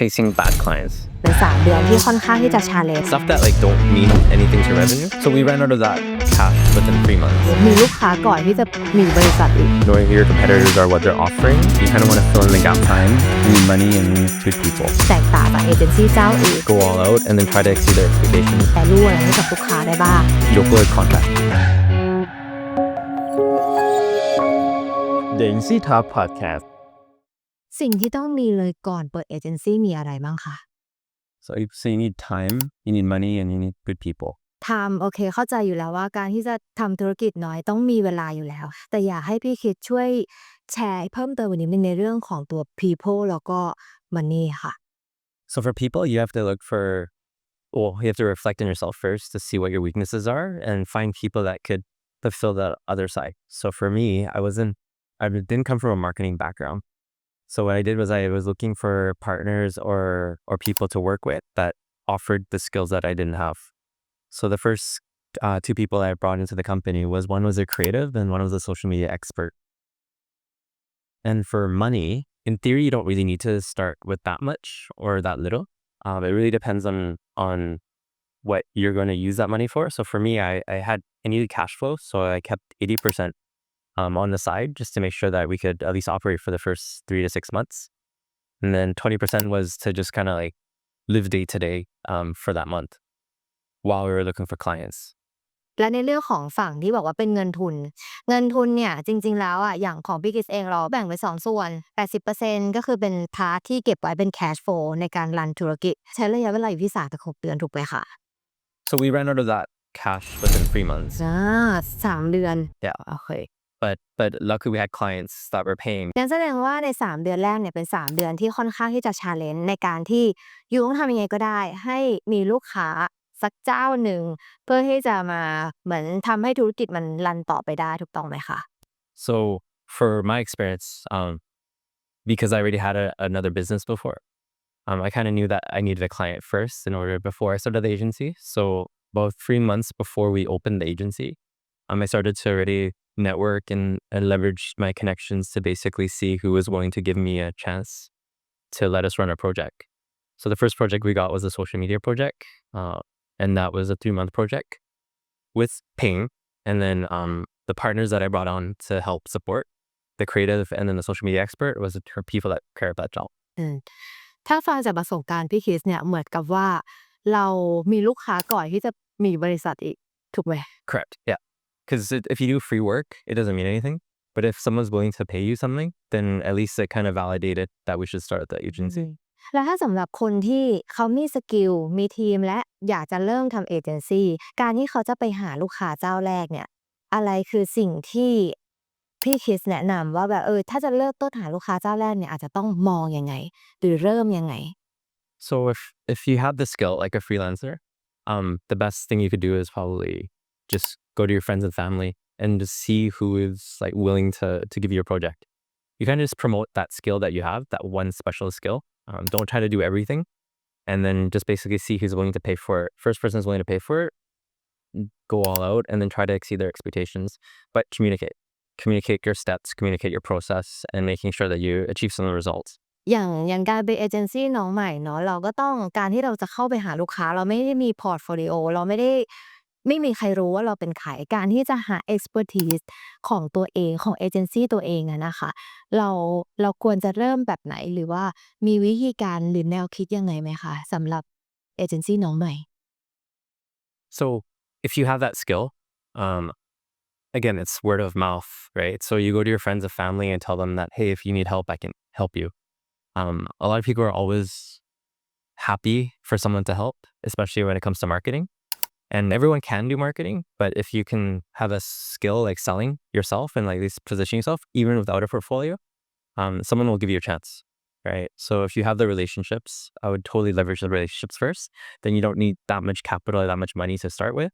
chasing bad clients เป็น3 เดือนที่ค่อนข้างที่จะ challenge stuff that like don't mean anything to revenue so we ran out of that cash within 3 months มีลูกค้าก่อนที่จะมีบริษัทอีก knowing who your competitors are what they're offering you kind of want to fill in the gap time you need money and you need good people แตกต่างจากเอเจนซี่เจ้าอื่น go all out and then try to exceed their expectations แต่รู้อะไรให้กับลูกค้าได้บ้างยกเลิก contract The Agency Talk Podcast สิ่งที่ต้องมีเลยก่อนเปิดเอเจนซี่มีอะไรบ้างคะ So you need time, you need money, and you need good people. โอเคเข้าใจอยู่แล้วว่าการที่จะทำธุรกิจน้อยต้องมีเวลาอยู่แล้วแต่อยากให้พี่คิดช่วยแชร์เพิ่มเติมวันนี้ในเรื่องของตัว people แล้วก็ money ค่ะ So for people, you have to you have to reflect on yourself first to see what your weaknesses are and find people that could fulfill that other side. So for me, I didn't come from a marketing background. So what I did was I was looking for partners or people to work with that offered the skills that I didn't have. So the first 2 people I brought into the company one was a creative and one was a social media expert. And for money, in theory, you don't really need to start with that much or that little. It really depends on what you're going to use that money for. So for me, I needed cash flow, so I kept 80% on the side just to make sure that we could at least operate for the first 3 to 6 months. And then 20% was to just kind of like live day to day for that month while we were looking for clients. และในเรื่องของฝั่งที่บอกว่าเป็นเงินทุนเนี่ยจริงๆแล้วอย่างของพี่กิสเองเราแบ่งเป็น2 ส่วน 80% ก็คือเป็นพาร์ทที่เก็บไว้เป็น cash flow ในการรันธุรกิจใช้ระยะเวลาอยู่ที่3-6 เดือนถูกไหมคะ So we ran out of that cash within 3 months. 3 เดือน Yeah. โอเค But luckily we had clients that were paying. งั้นแสดงว่าใน3 เดือนแรกเนี่ยเป็น3 เดือนที่ค่อนข้างที่จะ challenge ในการที่อยู่ต้องทำยังไงก็ได้ให้มีลูกค้าสักเจ้าหนึ่งเพื่อที่จะมาเหมือนทำให้ธุรกิจมันรันต่อไปได้ถูกต้องไหมคะ So for my experience, because I already had another business before, I kind of knew that I needed a client first before I started the agency. So about 3 months before we opened the agency, I started to already network and leverage my connections to basically see who was willing to give me a chance to let us run a project. So the first project we got was a social media project, and that was a 3-month project with paying. And then the partners that I brought on to help support the creative and then the social media expert was the people that care about that job. ถ้าฟังจากประสบการณ์พี่คริสเนี่ยเหมือนกับว่าเรามีลูกค้าก่อนที่จะมีบริษัทอีกถูกไหม Correct. Yeah. Because if you do free work, it doesn't mean anything. But if someone's willing to pay you something, then at least it kind of validated that we should start the agency. แล้วถ้าสำหรับคนที่เขามีสกิลมีทีมและอยากจะเริ่มทำเอเจนซี่การที่เขาจะไปหาลูกค้าเจ้าแรกเนี่ยอะไรคือสิ่งที่พี่คริสแนะนำว่าแบบถ้าจะเริ่มต้นหาลูกค้าเจ้าแรกเนี่ยอาจจะต้องมองยังไงหรือเริ่มยังไง So if you have the skill like a freelancer, the best thing you could do is probably just go to your friends and family and just see who is like willing to give you a project. You kind of just promote that skill that you have, that one special skill. Don't try to do everything, and then just basically see who's willing to pay for it. First person is willing to pay for it, go all out, and then try to exceed their expectations. But communicate your steps, communicate your process, and making sure that you achieve some of the results. อย่างการเป็นเอเจนซี่น้องใหม่เนาะเราก็ต้องการที่เราจะเข้าไปหาลูกค้าเราไม่ได้มีพอร์ตโฟลิโอเราไม่มีใครรู้ว่าเราเป็นใครการที่จะหา expertise ของตัวเองของเอเจนซี่ตัวเองนะคะเราควรจะเริ่มแบบไหนหรือว่ามีวิธีการหรือแนวคิดยังไงไหมคะสำหรับเอเจนซี่น้องใหม่ So if you have that skill, again, it's word of mouth, right? So you go to your friends and family and tell them that, hey, if you need help, I can help you. A lot of people are always happy for someone to help, especially when it comes to marketing. And everyone can do marketing, but if you can have a skill like selling yourself and like at least positioning yourself, even without a portfolio, someone will give you a chance, right? So if you have the relationships, I would totally leverage the relationships first. Then you don't need that much capital, that much money to start with.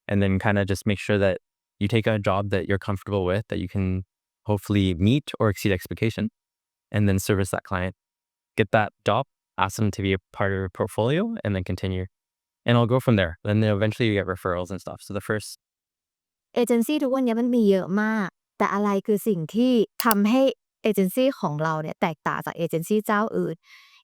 And then kind of just make sure that you take a job that you're comfortable with, that you can hopefully meet or exceed expectation, and then service that client. Get that job, ask them to be a part of your portfolio, and then continue. And I'll go from there. Then eventually you get referrals and stuff. So the first เอเจนซี่ทุกวันนี้มันมีเยอะมากแต่อะไรคือสิ่งที่ทำให้เอเจนซี่ของเราเนี่ยแตกต่างจากเอเจนซี่เจ้าอื่น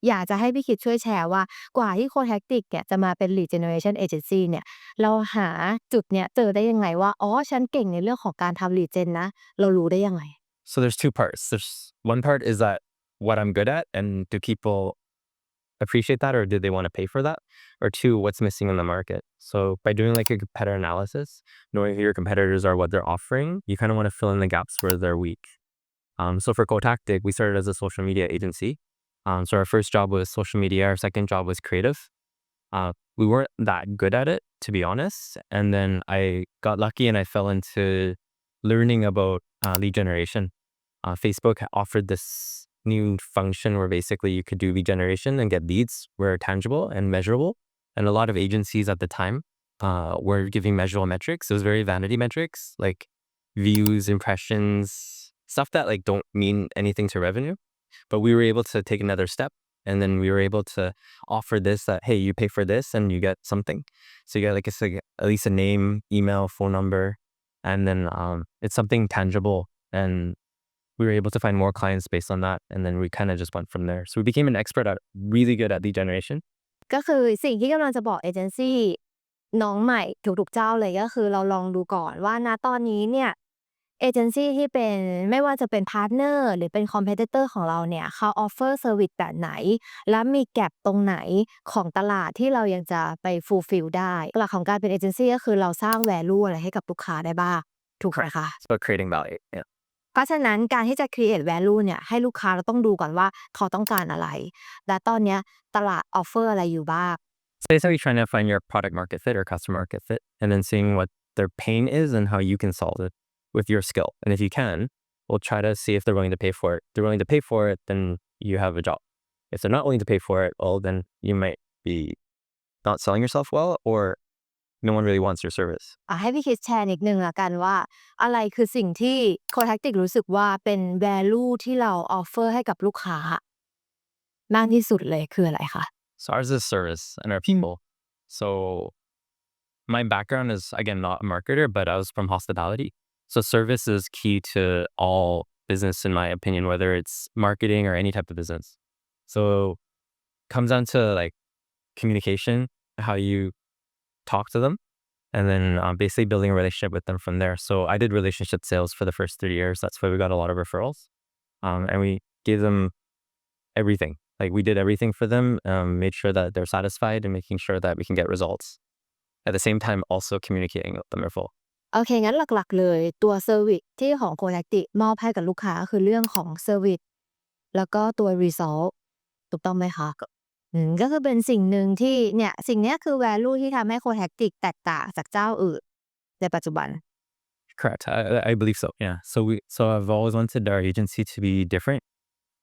อยากจะให้พี่คิดช่วยแชร์ว่ากว่าที่โคแท็กติกเนี่ยจะมาเป็น lead generation agency เนี่ยเราหาจุดเนี่ยเจอได้ยังไงว่าอ๋อฉันเก่งในเรื่องของการทำ lead gen นะเรารู้ได้ยังไง So there's two parts. There's one part is that what I'm good at, and do people appreciate that, or do they want to pay for that? Or two, what's missing in the market? So by doing like a competitor analysis, knowing who your competitors are, what they're offering, you kind of want to fill in the gaps where they're weak. So for Kotactic, we started as a social media agency. So our first job was social media. Our second job was creative. We weren't that good at it, to be honest. And then I got lucky and I fell into learning about lead generation. Facebook offered this new function where basically you could do lead generation and get leads were tangible and measurable. And a lot of agencies at the time were giving measurable metrics. It was very vanity metrics, like views, impressions, stuff that like don't mean anything to revenue. But we were able to take another step, and then we were able to offer this that, hey, you pay for this and you get something. So you get like at least a name, email, phone number, and then it's something tangible. And we were able to find more clients based on that. And then we kind of just went from there. So we became an expert at really good at lead generation. ก็คือสิ่งที่กำลังจะบอกเอเจนซี่น้องใหม่ทุกๆเจ้าเลยก็คือเราลองดูก่อนว่าณตอนนี้เนี่ยเอเจนซี่ที่เป็นไม่ว่าจะเป็นพาร์ทเนอร์หรือเป็นคอมเพทิเตอร์ของเราเนี่ยเขาออฟเฟอร์เซอร์วิสแบบไหนและมีแก็ปตรงไหนของตลาดที่เรายังจะไปฟูลฟิลได้หลักของการเป็นเอเจนซี่ก็คือเราสร้าง value อะไรให้กับลูกค้าได้บ้างถูกไหมคะ So creating value. Yeah. เพราะฉะนั้นการที่จะ create value เนี่ยให้ลูกค้าเราต้องดูก่อนว่าเขาต้องการอะไรและตอนเนี้ยตลาดออฟเฟอร์อะไรอยู่บ้าง So basically trying to find your product market fit or customer market fit, and then seeing what their pain is and how you can solve it with your skill. And if you can, we'll try to see if they're willing to pay for it. If they're willing to pay for it, then you have a job. If they're not willing to pay for it, well, then you might be not selling yourself well, or no one really wants your service. ให้พี่คิดแชร์นิดนึงละกันว่าอะไรคือสิ่งที่โคแท็กติกรู้สึกว่าเป็น value ที่เราออฟเฟอร์ให้กับลูกค้ามากที่สุดเลยคืออะไรคะ So ours is service and our people. So my background is, again, not a marketer, but I was from hospitality. So service is key to all business, in my opinion, whether it's marketing or any type of business. So it comes down to like communication, how you talk to them, and then basically building a relationship with them from there. So I did relationship sales for the first 3 years. That's why we got a lot of referrals. And we gave them everything. Like we did everything for them, made sure that they're satisfied and making sure that we can get results. At the same time, also communicating with them in full. โอเคงั้นหลักๆเลยตัวเซอร์วิสที่ของโคแท็กติกมอบให้กับลูกค้าคือเรื่องของเซอร์วิสแล้วก็ตัว result ถูกต้องไหมคะก็คือเป็นสิ่งหนึ่งที่เนี่ยสิ่งเนี้ยคือ value ที่ทำให้โคแท็กติกแตกต่างจากเจ้าอื่นในปัจจุบัน Correct. I believe so. Yeah. So I've always wanted our agency to be different.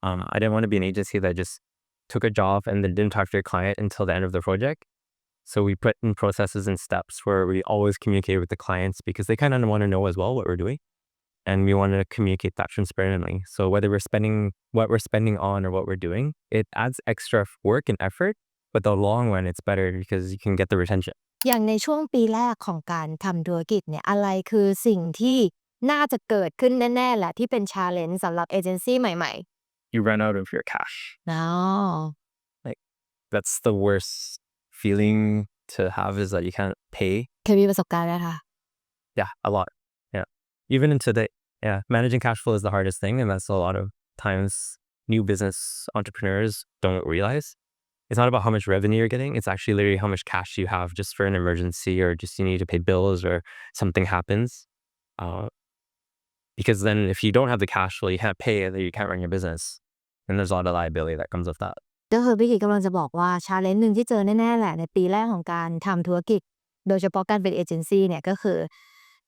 I didn't want to be an agency that just took a job and then didn't talk to your client until the end of the project. So we put in processes and steps where we always communicate with the clients because they kind of want to know as well what we're doing. And we want to communicate that transparently. So whether what we're spending on or what we're doing, it adds extra work and effort, but the long run, it's better because you can get the retention. อย่างในช่วงปีแรกของการทำธุรกิจเนี่ยอะไรคือสิ่งที่น่าจะเกิดขึ้นแน่ๆแหละที่เป็น challenge สำหรับเอเจนซี่ใหม่ You run out of your cash. ๆอ๋อ Like that's the worst feeling to have, is that you can't pay. เคยมีประสบการณ์ไหมคะ Yeah, a lot. Yeah. Even in today, yeah, managing cash flow is the hardest thing, and that's a lot of times new business entrepreneurs don't realize. It's not about how much revenue you're getting. It's actually literally how much cash you have just for an emergency, or just you need to pay bills or something happens. Because then if you don't have the cash flow, you can't pay, then you can't run your business. And there's a lot of liability that comes with that. ก็คือพี่กิจกำลังจะบอกว่า challenge หนึ่งที่เจอแน่ๆแหละในปีแรกของการทำธุรกิจโดยเฉพาะการเป็นเอเจนซี่เนี่ยก็คือ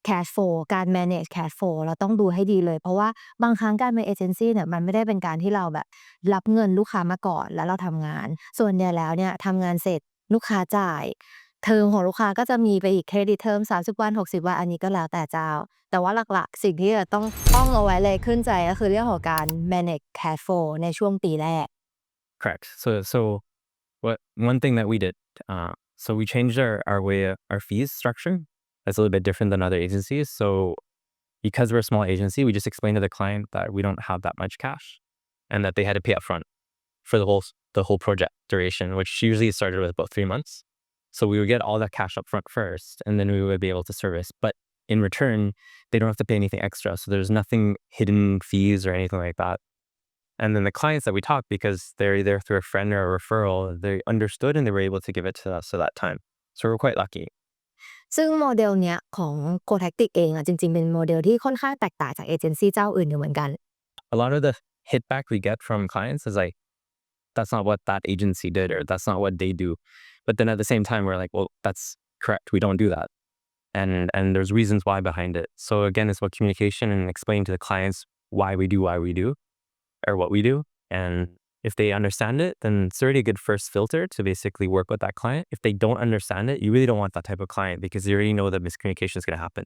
cash flow การ manage cash flow เราต้องดูให้ดีเลยเพราะว่าบางครั้งการเป็นเอเจนซี่เนี่ยมันไม่ได้เป็นการที่เราแบบรับเงินลูกค้ามาก่อนแล้วเราทำงานส่วนใหญ่แล้วเนี่ยทำงานเสร็จลูกค้าจ่ายเทอมของลูกค้าก็จะมีไปอีกเครดิตเทอม30 วัน60 วันอันนี้ก็แล้วแต่เจ้าแต่ว่าหลักๆสิ่งที่จะต้องเอาไว้เลยขึ้นใจก็คือเรื่องของการ manage cash flow ในช่วงปีแรก Correct. So one thing that we did, so we changed our way of our fees structure. That's a little bit different than other agencies. So because we're a small agency, we just explained to the client that we don't have that much cash and that they had to pay up front for the whole project duration, which usually started with about 3 months. So we would get all that cash up front first, and then we would be able to service. But in return, they don't have to pay anything extra. So there's nothing hidden fees or anything like that. And then the clients that we talked, because they're either through a friend or a referral, they understood and they were able to give it to us at that time. So we're quite lucky. ซึ่งโมเดลเนี้ยของ Cotactic เองจริงๆเป็นโมเดลที่ค่อนข้างแตกต่างจากเอเจนซี่เจ้าอื่นอยู่เหมือนกัน A lot of the hit back we get from clients is like, that's not what that agency did, or that's not what they do. But then at the same time, we're like, well, that's correct. We don't do that. And there's reasons why behind it. So again, it's about communication and explaining to the clients why we do or what we do. And if they understand it, then it's already a good first filter to basically work with that client. If they don't understand it, you really don't want that type of client because you already know that miscommunication is going to happen.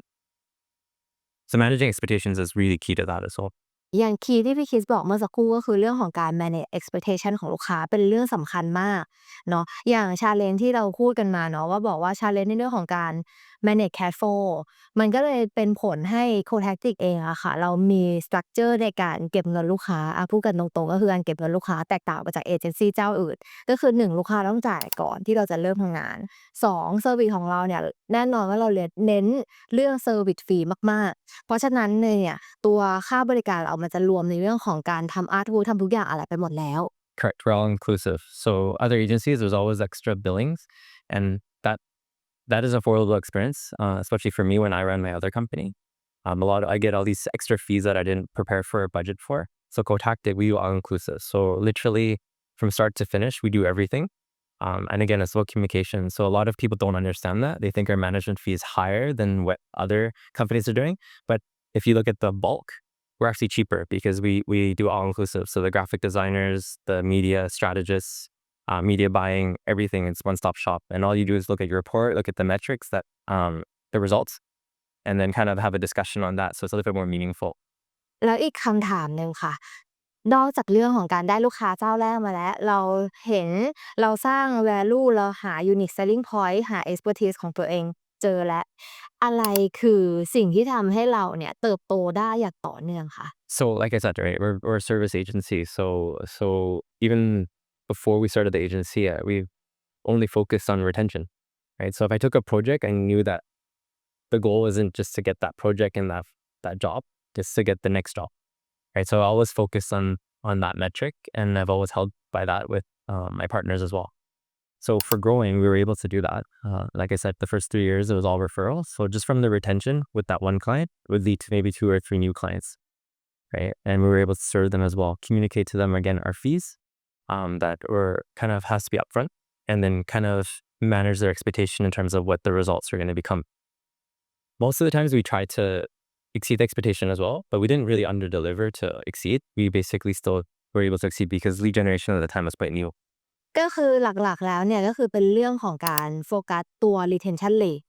So managing expectations is really key to that as well. อย่างคีย์ที่พี่คริสบอกเมื่อสักครู่ก็คือเรื่องของการ manage expectation ของลูกค้าเป็นเรื่องสำคัญมากเนาะอย่าง challenge ที่เราพูดกันมาเนาะว่าบอกว่า challenge ในเรื่องของการ manage cash flow มันก็เลยเป็นผลให้ Cotactic เองอะค่ะเรามี structure ในการเก็บเงินลูกค้าพูดกันตรงๆก็คือการเก็บเงินลูกค้าแตกต่างไปจากเอเจนซี่เจ้าอื่นก็คือ1ลูกค้าต้องจ่ายก่อนที่เราจะเริ่มทำงาน2เซอร์วิสของเราเนี่ยแน่นอนว่าเราเน้นเรื่องเซอร์วิสฟรีมากๆเพราะฉะนั้นเนี่ยตัวค่าบริการเรามันจะรวมในเรื่องของการทำอาร์ตวูดทำทุกอย่างอะไรไปหมดแล้ว Correct. We're all inclusive. So other agencies, there's always extra billings, and that is a affordable experience, especially for me when I run my other company. I get all these extra fees that I didn't prepare for or budget for. So Cotactic, we do all inclusive. So literally from start to finish, we do everything. And again, it's about communication. So a lot of people don't understand that. They think our management fee is higher than what other companies are doing. But if you look at the bulk, we're actually cheaper because we do all inclusive. So the graphic designers, the media strategists, media buying, everything, it's one-stop shop. And all you do is look at your report, look at the metrics, the results, and then kind of have a discussion on that. So it's a little bit more meaningful. แล้วอีกคำถามหนึ่งค่ะนอกจากเรื่องของการได้ลูกค้าเจ้าแรกมาแล้วเราเห็นเราสร้าง value เราหา unique selling point หา expertise ของตัวเองเจอแล้วอะไรคือสิ่งที่ทำให้เราเนี่ยเติบโตได้อย่างต่อเนื่องคะ So like I said, right, we're a service agency. So even before we started the agency, we've only focused on retention, right? So if I took a project, I knew that the goal isn't just to get that project and that job, just to get the next job, right? So I always focus on that metric, and I've always held by that with my partners as well. So for growing, we were able to do that. Like I said, the first 3 years, it was all referrals. So just from the retention with that one client would lead to maybe 2 or 3 new clients, right? And we were able to serve them as well, communicate to them, again, our fees that were kind of has to be upfront, and then kind of manage their expectation in terms of what the results are going to become. Most of the times we try to exceed the expectation as well, but we didn't really under-deliver to exceed. We basically still were able to exceed because lead generation at the time was quite new. ก็คือหลักๆแล้วเนี่ยก็คือเป็นเรื่องของการโฟกัสตัว retention rate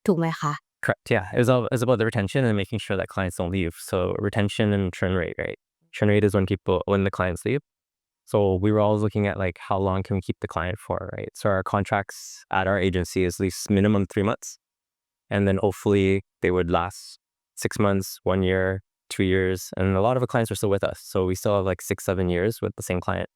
ถูกไหมคะ Correct. Yeah. It was about the retention and making sure that clients don't leave. So retention and churn rate, right? Churn rate is when the clients leave. So we were always looking at like how long can we keep the client for, right? So our contracts at our agency is at least minimum 3 months. And then hopefully they would last 6 months, 1 year, 2 years. And a lot of the clients are still with us. So we still have like 6, 7 years with the same client.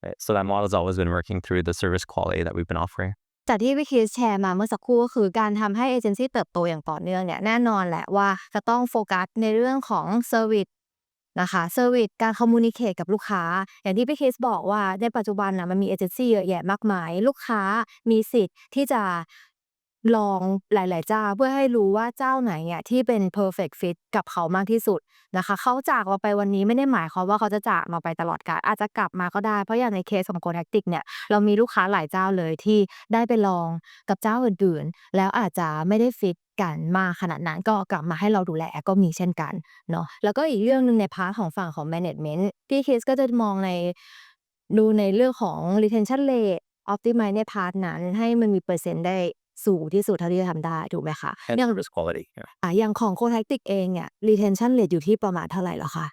Right? So that model has always been working through the service quality that we've been offering. จากที่พี่คริสแชร์มาเมื่อสักครู่ก็คือการทำให้เอเจนซี่เติบโตอย่างต่อเนื่องเนี่ยแน่นอนแหละว่าจะต้องโฟกัสในเรื่องของเซอร์วิสนะคะเซอร์วิสการคอมมูนิเคตกับลูกค้าอย่างที่พี่คริสบอกว่าในปัจจุบันมันมีเอเจนซี่เยอะแยะมากมายลูกค้ามีสิทธิ์ที่จะลองหลายๆเจ้าเพื่อให้รู้ว่าเจ้าไหนที่เป็น perfect fit กับเขามากที่สุดนะคะเขาจากเราไปวันนี้ไม่ได้หมายความว่าเขาจะจากเราไปตลอดกาลอาจจะกลับมาก็ได้เพราะอย่างในเคสของ Cotactic เนี่ยเรามีลูกค้าหลายเจ้าเลยที่ได้ไปลองกับเจ้าอื่นๆแล้วอาจจะไม่ได้ฟิตกันมากขนาดนั้นก็กลับมาให้เราดูแลก็มีเช่นกันเนาะแล้วก็อีกเรื่องนึงในพาร์ทของฝั่งของ management พี่คริสก็จะมองดูในเรื่องของ retention rate optimize ในพาร์ทนั้นให้มันมีเปอร์เซ็นต์ได้สูงที่สุดเท่าที่จะทำได้ถูกไหมคะ And service quality. Yeah. อย่างของ Cotactic เองเนี่ย retention rate อยู่ที่ประมาณเท่าไหร่เหรอคะ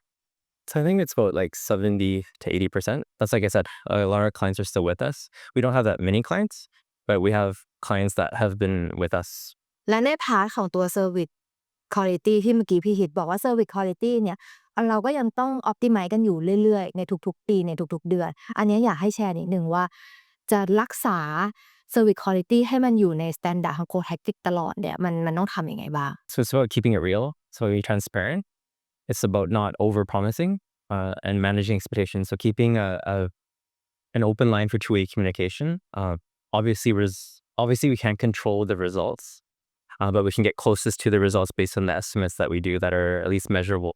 So I think it's about like 70 to 80%. That's like I said, a lot of clients are still with us. We don't have that many clients, but we have clients that have been with us. และในพาร์ทของตัว service quality ที่เมื่อกี้พี่ฮิตบอกว่า service quality เนี่ย เราก็ยังต้อง optimize กันอยู่เรื่อยๆในทุกๆปีในทุกๆเดือนอันนี้อยากให้แชร์นิดนึงว่าจะรักษา service quality ให้มันอยู่ใน standard ของ Core Tactic ตลอดเนี่ยมันต้องทำยังไงบ้าง So it's about keeping it real, so be transparent. It's about not over promising and managing expectations. So keeping an open line for two-way communication. Obviously we can't control the results, but we can get closest to the results based on the estimates that we do that are at least measurable.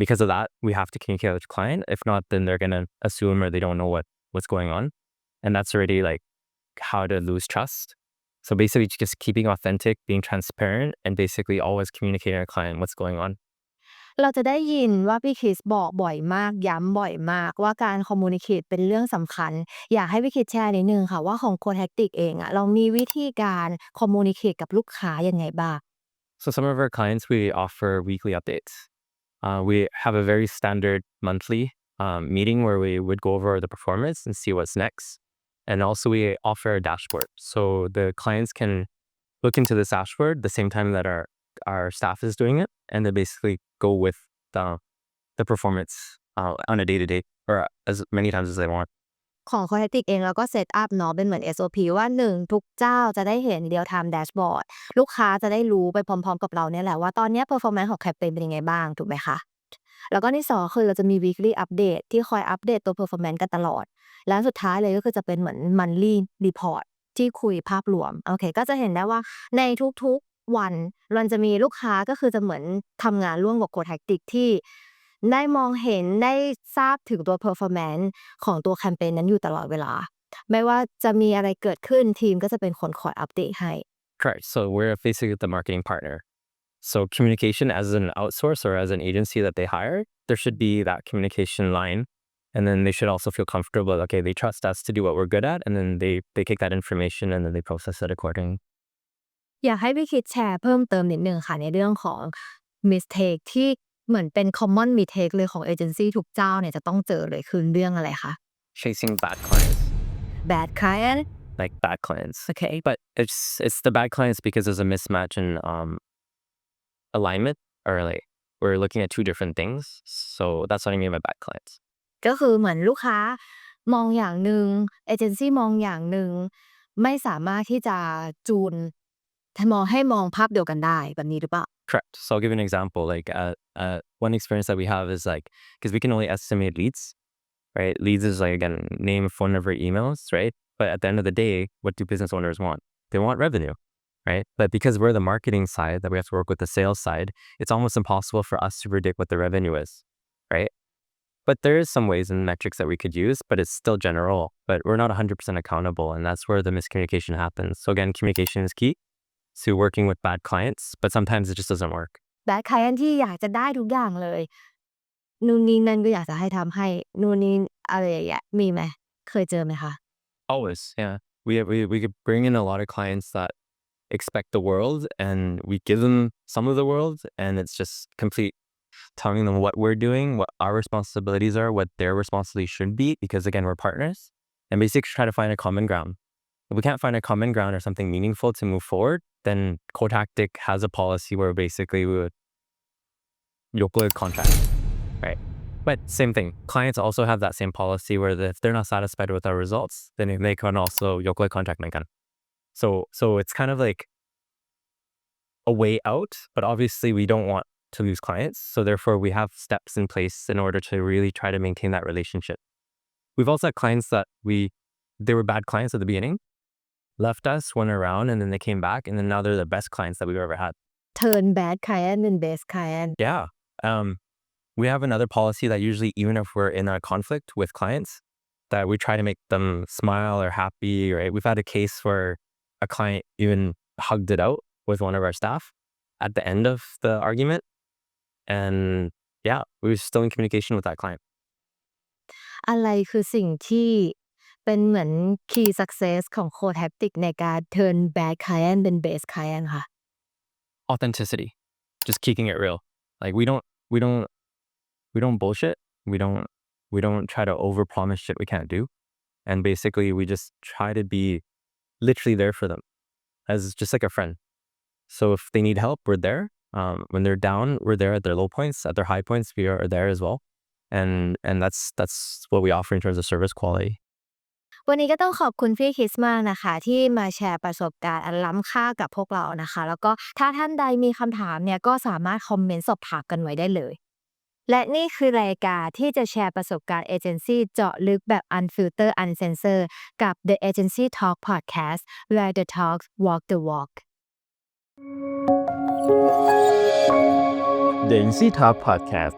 Because of that, we have to communicate with the client. If not, then they're gonna assume or they don't know what's going on, and that's already like how to lose trust. So basically, just keeping authentic, being transparent, and basically always communicating with the client what's going on. เราจะได้ยินว่าพี่คริสบอกบ่อยมากย้ำบ่อยมากว่าการ communicate เป็นเรื่องสำคัญอยากให้พี่คริสแชร์นิดนึงค่ะว่าของ Core Tactic เองอะเรามีวิธีการ communicate กับลูกค้ายังไงบ้าง So some of our clients, we offer weekly updates. We have a very standard monthly meeting where we would go over the performance and see what's next. And also we offer a dashboard. So the clients can look into this dashboard the same time that our staff is doing it, and they basically go with the performance on a day-to-day or as many times as they want. ของ Core Tactic เองเราก็เซตอัพเนาะเป็นเหมือน SOP ว่า1ทุกเจ้าจะได้เห็น real time dashboard ลูกค้าจะได้รู้ไปพร้อมๆกับเราเนี่ยแหละว่าตอนเนี้ย performance ของแคมเปญเป็นยังไงบ้างถูกไหมคะแล้วก็ที่2คือเราจะมี weekly update ที่คอยอัปเดตตัว performance กันตลอดและสุดท้ายเลยก็คือจะเป็นเหมือน monthly report ที่คุยภาพรวมโอเคก็จะเห็นได้ว่าในทุกๆวันมันจะมีลูกค้าก็คือจะเหมือนทำงานร่วมกับ Core Tactic ที่ได้มองเห็นได้ทราบถึงตัว performance ของตัวแคมเปญนั้นอยู่ตลอดเวลาไม่ว่าจะมีอะไรเกิดขึ้นทีมก็จะเป็นคนคอยอัปเดตให้ Correct. So we're basically the marketing partner. So communication as an outsource or as an agency that they hire, there should be that communication line. And then they should also feel comfortable, okay, they trust us to do what we're good at, and then they take that information and then they process it accordingly. อยากให้พี่คิดแชร์เพิ่มเติมนิดนึงค่ะในเรื่องของ mistake ที่เหมือนเป็น common mistake เลยของเอเจนซี่ทุกเจ้าเนี่ยจะต้องเจอเลยคือเรื่องอะไรคะ Chasing bad clients. bad client Like bad clients. okay But it's the bad clients because there's a mismatch in alignment, or like we're looking at two different things. So that's what I mean by bad clients. ก็คือเหมือนลูกค้ามองอย่างหนึ่งเอเจนซี่มองอย่างหนึ่งไม่สามารถที่จะจูนให้มองภาพเดียวกันได้แบบนี้หรือเปล่า Correct. So I'll give you an example. Like one experience that we have is like, because we can only estimate leads, right? Leads is like, again, name, phone number, emails, right? But at the end of the day, what do business owners want? They want revenue, right? But because we're the marketing side, that we have to work with the sales side, it's almost impossible for us to predict what the revenue is, right? But there is some ways and metrics that we could use, but it's still general. But we're not 100% accountable, and that's where the miscommunication happens. So again, communication is key to working with bad clients, but sometimes it just doesn't work. bad client ที่อยากจะได้ทุกอย่างเลยนู่นนี่นั่นก็อยากจะให้ทำให้นู่นนี่อะไรอย่างเงี้ยมีไหมเคยเจอไหมคะ Always, yeah. We could bring in a lot of clients that expect the world, and we give them some of the world, and it's just complete telling them what we're doing, what our responsibilities are, what their responsibilities should be, because again, we're partners, and basically try to find a common ground. If we can't find a common ground or something meaningful to move forward, then Core Tactic has a policy where basically we would yoke contract, right? But same thing, clients also have that same policy where if they're not satisfied with our results, then they can also yoke contract เหมือนกัน So it's kind of like a way out, but obviously we don't want to lose clients. So therefore we have steps in place in order to really try to maintain that relationship. We've also had clients that they were bad clients at the beginning, left us, went around, and then they came back, and then now they're the best clients that we've ever had. turn bad client and best client Yeah. We have another policy that usually, even if we're in a conflict with clients, that we try to make them smile or happy, right? We've had a case where a client even hugged it out with one of our staff at the end of the argument. And yeah, we were still in communication with that client. อะไรคือสิ่งที่เป็นเหมือน key success ของ Core Tactic ในการ turn bad client เป็น best client ค่ะ Authenticity, just keeping it real. Like we don't bullshit. We don't try to overpromise shit we can't do. And basically we just try to be literally there for them as just like a friend. So if they need help, we're there. When they're down, we're there. At their low points, at their high points, we are there as well. And that's what we offer in terms of service quality. วันนี้ก็ต้องขอบคุณพี่คริสมากนะคะที่มาแชร์ประสบการณ์อันล้ำค่ากับพวกเรานะคะแล้วก็ถ้าท่านใดมีคำถามเนี่ยก็สามารถคอมเมนต์สอบถามกันไว้ได้เลยและนี่คือรายการที่จะแชร์ประสบการณ์เอเจนซี่เจาะลึกแบบ unfilter uncensor กับ The Agency Talk Podcast where the talks walk the walk The Agency Talk Podcast